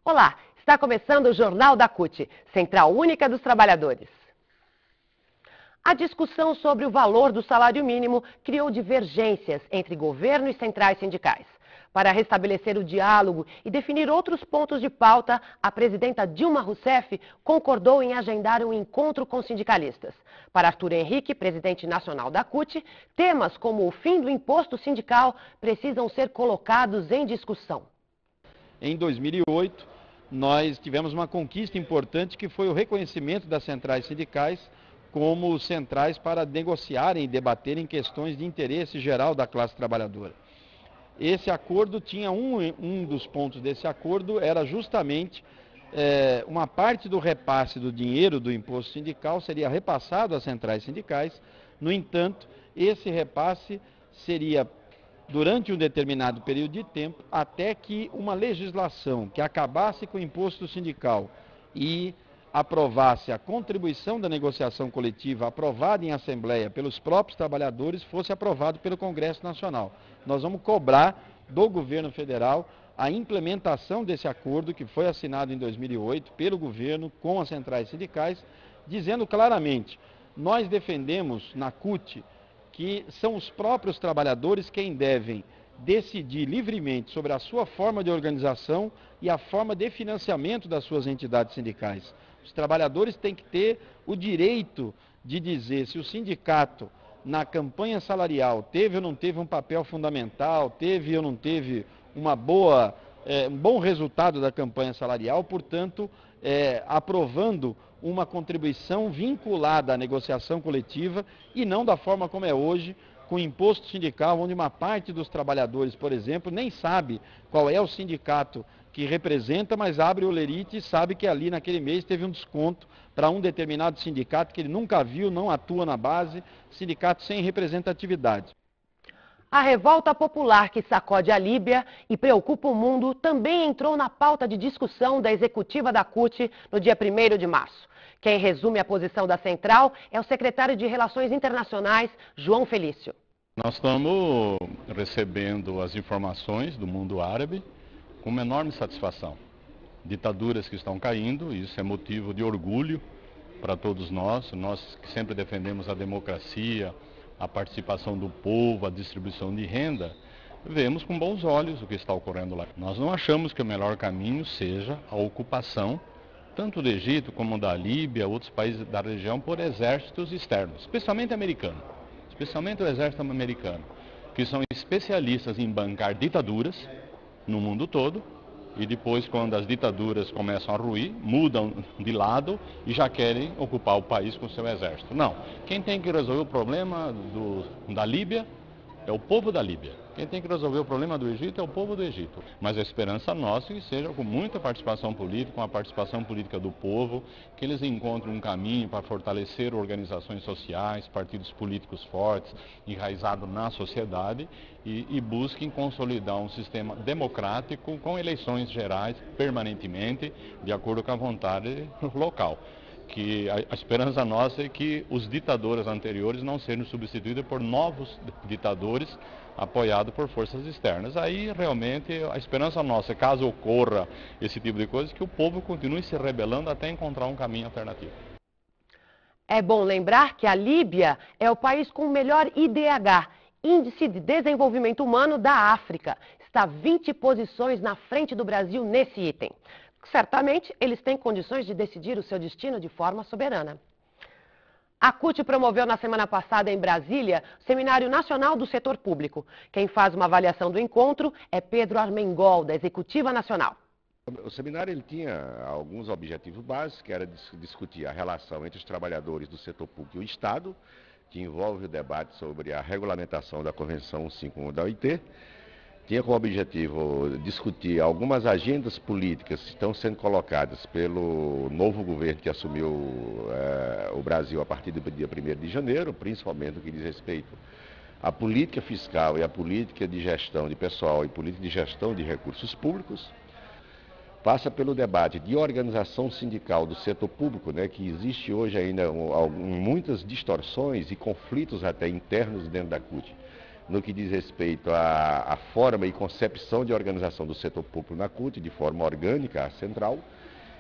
Olá, está começando o Jornal da CUT, Central Única dos Trabalhadores. A discussão sobre o valor do salário mínimo criou divergências entre governo e centrais sindicais. Para restabelecer o diálogo e definir outros pontos de pauta, a presidenta Dilma Rousseff concordou em agendar um encontro com sindicalistas. Para Arthur Henrique, presidente nacional da CUT, temas como o fim do imposto sindical precisam ser colocados em discussão. Em 2008, nós tivemos uma conquista importante que foi o reconhecimento das centrais sindicais como centrais para negociarem e debaterem questões de interesse geral da classe trabalhadora. Esse acordo tinha um dos pontos desse acordo era justamente uma parte do repasse do dinheiro do imposto sindical seria repassado às centrais sindicais. No entanto, esse repasse seria durante um determinado período de tempo, até que uma legislação que acabasse com o imposto sindical e aprovasse a contribuição da negociação coletiva aprovada em assembleia pelos próprios trabalhadores fosse aprovado pelo Congresso Nacional. Nós vamos cobrar do governo federal a implementação desse acordo que foi assinado em 2008 pelo governo com as centrais sindicais, dizendo claramente, nós defendemos na CUT que são os próprios trabalhadores quem devem decidir livremente sobre a sua forma de organização e a forma de financiamento das suas entidades sindicais. Os trabalhadores têm que ter o direito de dizer se o sindicato, na campanha salarial, teve ou não teve um papel fundamental, teve ou não teve um bom resultado da campanha salarial, portanto, aprovando uma contribuição vinculada à negociação coletiva e não da forma como é hoje, com imposto sindical, onde uma parte dos trabalhadores, por exemplo, nem sabe qual é o sindicato que representa, mas abre o lerite e sabe que ali naquele mês teve um desconto para um determinado sindicato que ele nunca viu, não atua na base, sindicato sem representatividade. A revolta popular que sacode a Líbia e preocupa o mundo também entrou na pauta de discussão da executiva da CUT no dia 1º de março. Quem resume a posição da central é o secretário de Relações Internacionais, João Felício. Nós estamos recebendo as informações do mundo árabe com uma enorme satisfação. Ditaduras que estão caindo, isso é motivo de orgulho para todos nós que sempre defendemos a democracia, a participação do povo, a distribuição de renda, vemos com bons olhos o que está ocorrendo lá. Nós não achamos que o melhor caminho seja a ocupação, tanto do Egito como da Líbia, outros países da região, por exércitos externos, especialmente americano, especialmente o exército americano, que são especialistas em bancar ditaduras no mundo todo, e depois, quando as ditaduras começam a ruir, mudam de lado e já querem ocupar o país com seu exército. Não. Quem tem que resolver o problema da Líbia é o povo da Líbia. Quem tem que resolver o problema do Egito é o povo do Egito. Mas a esperança nossa é que seja com muita participação política, com a participação política do povo, que eles encontrem um caminho para fortalecer organizações sociais, partidos políticos fortes, enraizados na sociedade e busquem consolidar um sistema democrático com eleições gerais permanentemente, de acordo com a vontade local. Que a esperança nossa é que os ditadores anteriores não sejam substituídos por novos ditadores apoiados por forças externas. Aí realmente a esperança nossa, caso ocorra esse tipo de coisa, é que o povo continue se rebelando até encontrar um caminho alternativo. É bom lembrar que a Líbia é o país com o melhor IDH, Índice de Desenvolvimento Humano da África. Está 20 posições na frente do Brasil nesse item. Certamente, eles têm condições de decidir o seu destino de forma soberana. A CUT promoveu na semana passada em Brasília o Seminário Nacional do Setor Público. Quem faz uma avaliação do encontro é Pedro Armengol, da Executiva Nacional. O seminário ele tinha alguns objetivos básicos, que era discutir a relação entre os trabalhadores do setor público e o Estado, que envolve o debate sobre a regulamentação da Convenção 151 da OIT. Tinha como objetivo discutir algumas agendas políticas que estão sendo colocadas pelo novo governo que assumiu o Brasil a partir do dia 1º de janeiro, principalmente no que diz respeito à política fiscal e à política de gestão de pessoal e política de gestão de recursos públicos. Passa pelo debate de organização sindical do setor público, que existe hoje ainda muitas distorções e conflitos até internos dentro da CUT. no que diz respeito à forma e concepção de organização do setor público na CUT, de forma orgânica, central,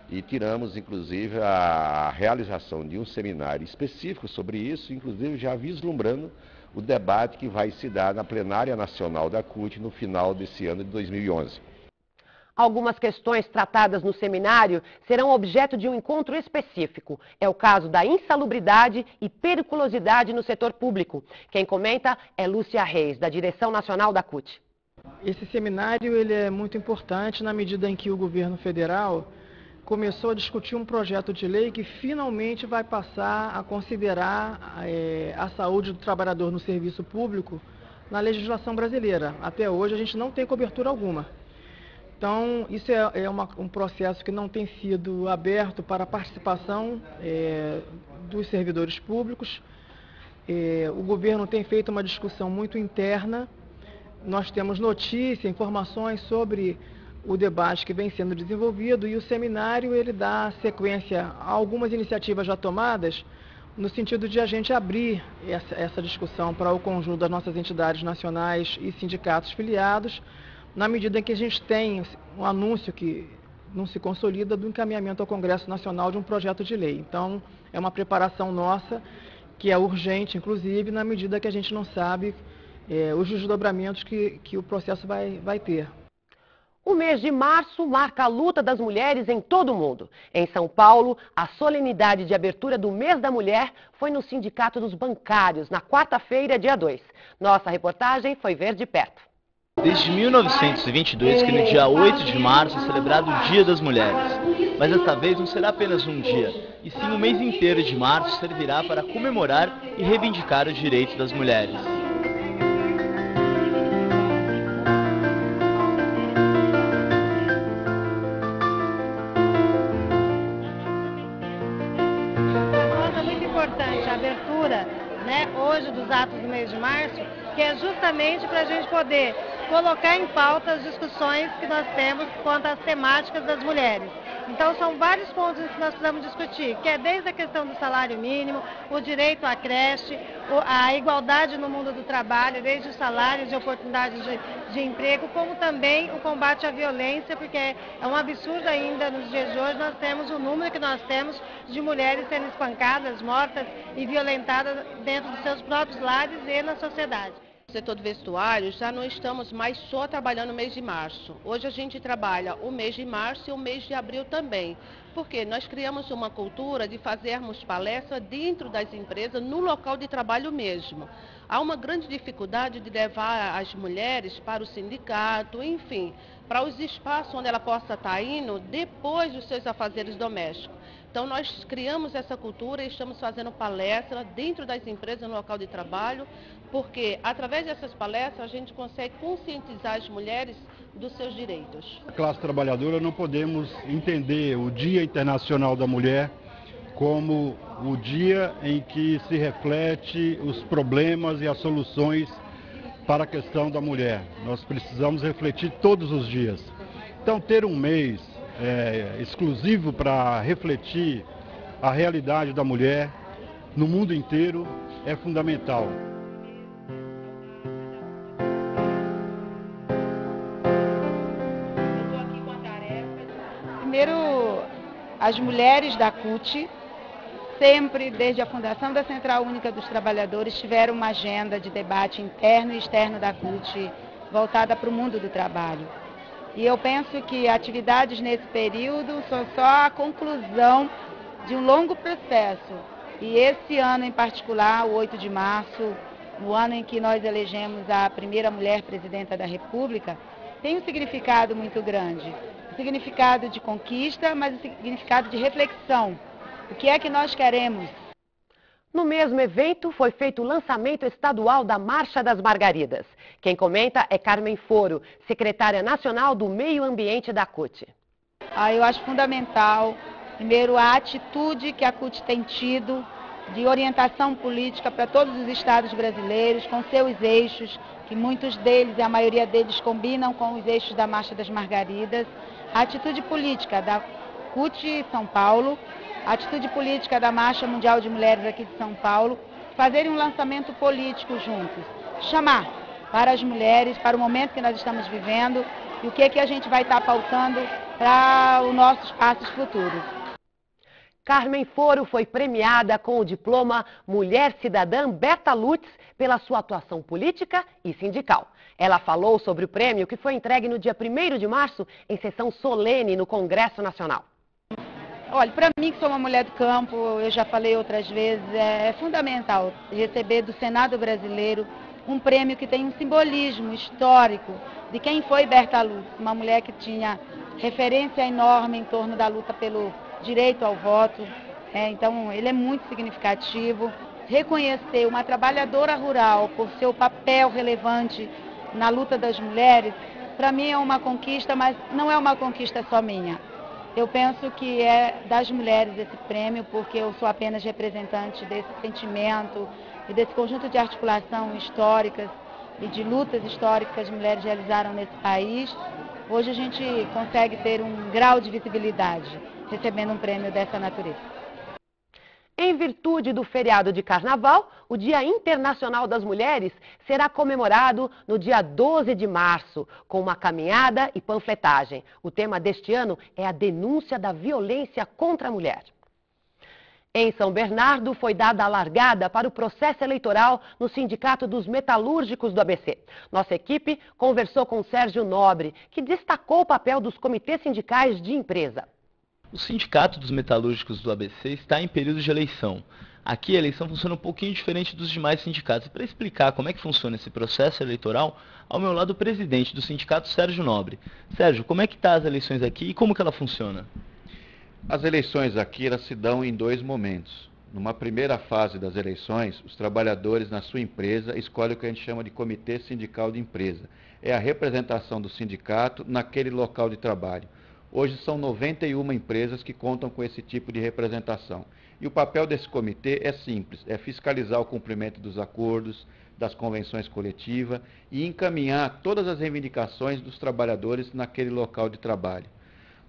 e tiramos, inclusive, a realização de um seminário específico sobre isso, inclusive já vislumbrando o debate que vai se dar na plenária nacional da CUT no final desse ano de 2011. Algumas questões tratadas no seminário serão objeto de um encontro específico. É o caso da insalubridade e periculosidade no setor público. Quem comenta é Lúcia Reis, da Direção Nacional da CUT. Esse seminário ele é muito importante na medida em que o governo federal começou a discutir um projeto de lei que finalmente vai passar a considerar a saúde do trabalhador no serviço público na legislação brasileira. Até hoje a gente não tem cobertura alguma. Então, isso é um processo que não tem sido aberto para a participação dos servidores públicos. O governo tem feito uma discussão muito interna. Nós temos notícias, informações sobre o debate que vem sendo desenvolvido e o seminário ele dá sequência a algumas iniciativas já tomadas no sentido de a gente abrir essa discussão para o conjunto das nossas entidades nacionais e sindicatos filiados, na medida em que a gente tem um anúncio que não se consolida do encaminhamento ao Congresso Nacional de um projeto de lei. Então, é uma preparação nossa, que é urgente, inclusive, na medida que a gente não sabe os desdobramentos que o processo vai ter. O mês de março marca a luta das mulheres em todo o mundo. Em São Paulo, a solenidade de abertura do Mês da Mulher foi no Sindicato dos Bancários, na quarta-feira, dia 2. Nossa reportagem foi ver de perto. Desde 1922 que no dia 8 de março é celebrado o Dia das Mulheres. Mas desta vez não será apenas um dia, e sim o mês inteiro de março servirá para comemorar e reivindicar os direitos das mulheres. É muito importante a abertura, hoje dos atos do mês de março, que é justamente para a gente poder colocar em pauta as discussões que nós temos quanto às temáticas das mulheres. Então são vários pontos que nós precisamos discutir, que é desde a questão do salário mínimo, o direito à creche, a igualdade no mundo do trabalho, desde os salários e oportunidades de emprego, como também o combate à violência, porque é um absurdo ainda nos dias de hoje, nós temos o número que nós temos de mulheres sendo espancadas, mortas e violentadas dentro dos seus próprios lares e na sociedade. No setor do vestuário, já não estamos mais só trabalhando o mês de março. Hoje a gente trabalha o mês de março e o mês de abril também. Porque nós criamos uma cultura de fazermos palestras dentro das empresas, no local de trabalho mesmo. Há uma grande dificuldade de levar as mulheres para o sindicato, enfim, para os espaços onde ela possa estar indo depois dos seus afazeres domésticos. Então nós criamos essa cultura e estamos fazendo palestras dentro das empresas, no local de trabalho, porque através dessas palestras a gente consegue conscientizar as mulheres dos seus direitos. A classe trabalhadora não podemos entender o Dia Internacional da Mulher como o dia em que se reflete os problemas e as soluções para a questão da mulher. Nós precisamos refletir todos os dias. Então ter um mês exclusivo para refletir a realidade da mulher no mundo inteiro é fundamental. Primeiro, as mulheres da CUT, sempre desde a fundação da Central Única dos Trabalhadores, tiveram uma agenda de debate interno e externo da CUT voltada para o mundo do trabalho. E eu penso que atividades nesse período são só a conclusão de um longo processo. E esse ano em particular, o 8 de março, no ano em que nós elegemos a primeira mulher presidenta da República, tem um significado muito grande. Um significado de conquista, mas um significado de reflexão. O que é que nós queremos? No mesmo evento, foi feito o lançamento estadual da Marcha das Margaridas. Quem comenta é Carmen Foro, secretária nacional do Meio Ambiente da CUT. Eu acho fundamental, primeiro, a atitude que a CUT tem tido de orientação política para todos os estados brasileiros, com seus eixos, que muitos deles e a maioria deles combinam com os eixos da Marcha das Margaridas. A atitude política da CUT São Paulo, a atitude política da Marcha Mundial de Mulheres aqui de São Paulo, fazerem um lançamento político juntos. Chamar para as mulheres, para o momento que nós estamos vivendo e o que a gente vai estar pautando para os nossos passos futuros. Carmen Foro foi premiada com o diploma Mulher Cidadã Berta Lutz pela sua atuação política e sindical. Ela falou sobre o prêmio que foi entregue no dia 1º de março em sessão solene no Congresso Nacional. Olha, para mim que sou uma mulher do campo, eu já falei outras vezes, é fundamental receber do Senado brasileiro um prêmio que tem um simbolismo histórico de quem foi Berta Lutz, uma mulher que tinha referência enorme em torno da luta pelo direito ao voto. Então ele é muito significativo. Reconhecer uma trabalhadora rural por seu papel relevante na luta das mulheres, para mim é uma conquista, mas não é uma conquista só minha. Eu penso que é das mulheres esse prêmio, porque eu sou apenas representante desse sentimento e desse conjunto de articulação históricas e de lutas históricas que as mulheres realizaram nesse país. Hoje a gente consegue ter um grau de visibilidade recebendo um prêmio dessa natureza. Em virtude do feriado de Carnaval, o Dia Internacional das Mulheres será comemorado no dia 12 de março, com uma caminhada e panfletagem. O tema deste ano é a denúncia da violência contra a mulher. Em São Bernardo, foi dada a largada para o processo eleitoral no Sindicato dos Metalúrgicos do ABC. Nossa equipe conversou com Sérgio Nobre, que destacou o papel dos comitês sindicais de empresa. O Sindicato dos Metalúrgicos do ABC está em período de eleição. Aqui a eleição funciona um pouquinho diferente dos demais sindicatos. Para explicar como é que funciona esse processo eleitoral, ao meu lado o presidente do sindicato, Sérgio Nobre. Sérgio, como é que estão as eleições aqui e como que ela funciona? As eleições aqui elas se dão em 2 momentos. Numa primeira fase das eleições, os trabalhadores na sua empresa escolhem o que a gente chama de comitê sindical de empresa. É a representação do sindicato naquele local de trabalho. Hoje são 91 empresas que contam com esse tipo de representação. E o papel desse comitê é simples, é fiscalizar o cumprimento dos acordos, das convenções coletivas e encaminhar todas as reivindicações dos trabalhadores naquele local de trabalho.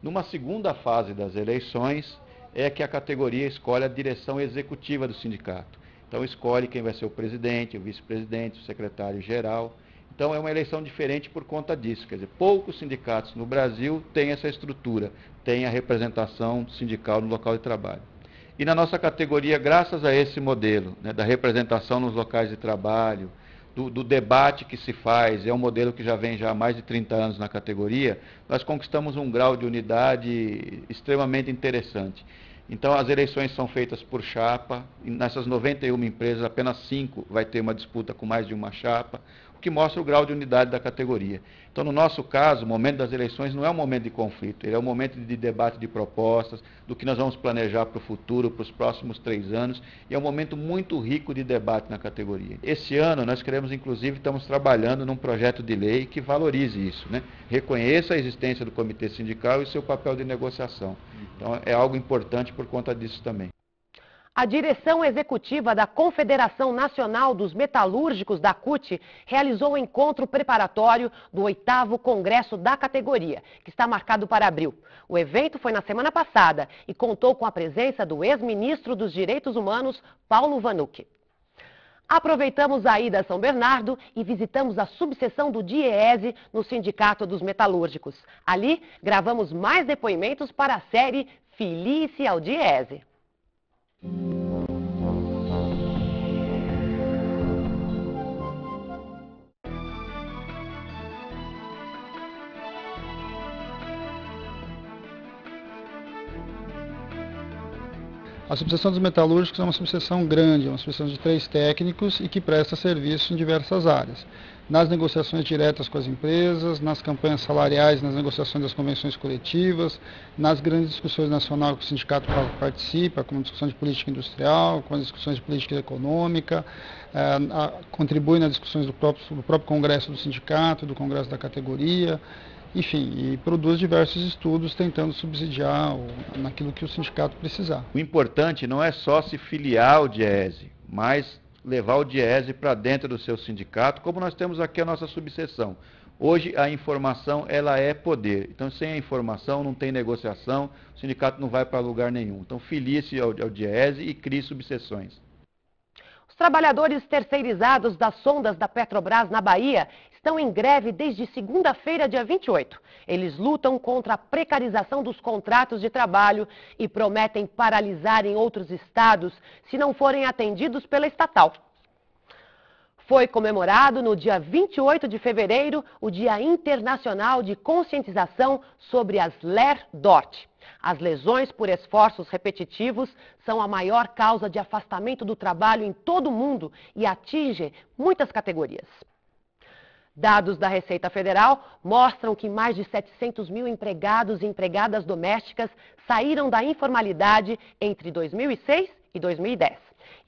Numa segunda fase das eleições, é que a categoria escolhe a direção executiva do sindicato. Então escolhe quem vai ser o presidente, o vice-presidente, o secretário-geral. Então é uma eleição diferente por conta disso. Quer dizer, poucos sindicatos no Brasil têm essa estrutura, têm a representação sindical no local de trabalho. E na nossa categoria, graças a esse modelo, né, da representação nos locais de trabalho, do debate que se faz, é um modelo que já vem já há mais de 30 anos na categoria, nós conquistamos um grau de unidade extremamente interessante. Então as eleições são feitas por chapa, e nessas 91 empresas apenas 5 vai ter uma disputa com mais de uma chapa, o que mostra o grau de unidade da categoria. Então no nosso caso, o momento das eleições não é um momento de conflito, ele é um momento de debate de propostas, do que nós vamos planejar para o futuro, para os próximos 3 anos, e é um momento muito rico de debate na categoria. Esse ano nós queremos, inclusive, estamos trabalhando num projeto de lei que valorize isso, né? Reconheça a existência do comitê sindical e seu papel de negociação. Então é algo importante por conta disso também. A direção executiva da Confederação Nacional dos Metalúrgicos da CUT realizou o encontro preparatório do 8º Congresso da categoria, que está marcado para abril. O evento foi na semana passada e contou com a presença do ex-ministro dos Direitos Humanos, Paulo Vanucchi. Aproveitamos a ida a São Bernardo e visitamos a subseção do DIEESE no Sindicato dos Metalúrgicos. Ali, gravamos mais depoimentos para a série Filie-se ao DIEESE. A subseção dos metalúrgicos é uma subseção grande, é uma subseção de 3 técnicos e que presta serviço em diversas áreas. Nas negociações diretas com as empresas, nas campanhas salariais, nas negociações das convenções coletivas, nas grandes discussões nacionais que o sindicato participa, como discussão de política industrial, com as discussões de política econômica, contribui nas discussões do próprio congresso do sindicato, do congresso da categoria, enfim, e produz diversos estudos tentando subsidiar naquilo que o sindicato precisar. O importante não é só se filiar ao DIEESE, mas levar o DIEESE para dentro do seu sindicato, como nós temos aqui a nossa subseção. Hoje a informação ela é poder, então sem a informação não tem negociação, o sindicato não vai para lugar nenhum. Então filie-se ao DIEESE e crie subseções. Os trabalhadores terceirizados das sondas da Petrobras na Bahia estão em greve desde segunda-feira, dia 28. Eles lutam contra a precarização dos contratos de trabalho e prometem paralisar em outros estados se não forem atendidos pela estatal. Foi comemorado no dia 28 de fevereiro o Dia Internacional de Conscientização sobre as LER-DORT. As lesões por esforços repetitivos são a maior causa de afastamento do trabalho em todo o mundo e atingem muitas categorias. Dados da Receita Federal mostram que mais de 700 mil empregados e empregadas domésticas saíram da informalidade entre 2006 e 2010.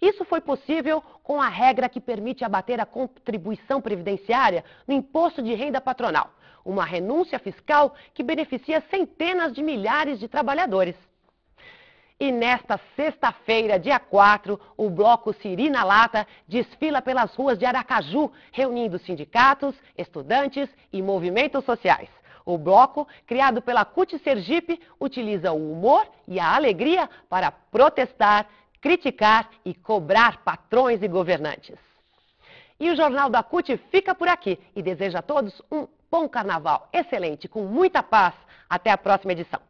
Isso foi possível com a regra que permite abater a contribuição previdenciária no imposto de renda patronal, uma renúncia fiscal que beneficia centenas de milhares de trabalhadores. E nesta sexta-feira, dia 4, o bloco Siri na Lata desfila pelas ruas de Aracaju, reunindo sindicatos, estudantes e movimentos sociais. O bloco, criado pela CUT Sergipe, utiliza o humor e a alegria para protestar, criticar e cobrar patrões e governantes. E o Jornal da CUT fica por aqui e deseja a todos um bom carnaval excelente, com muita paz. Até a próxima edição.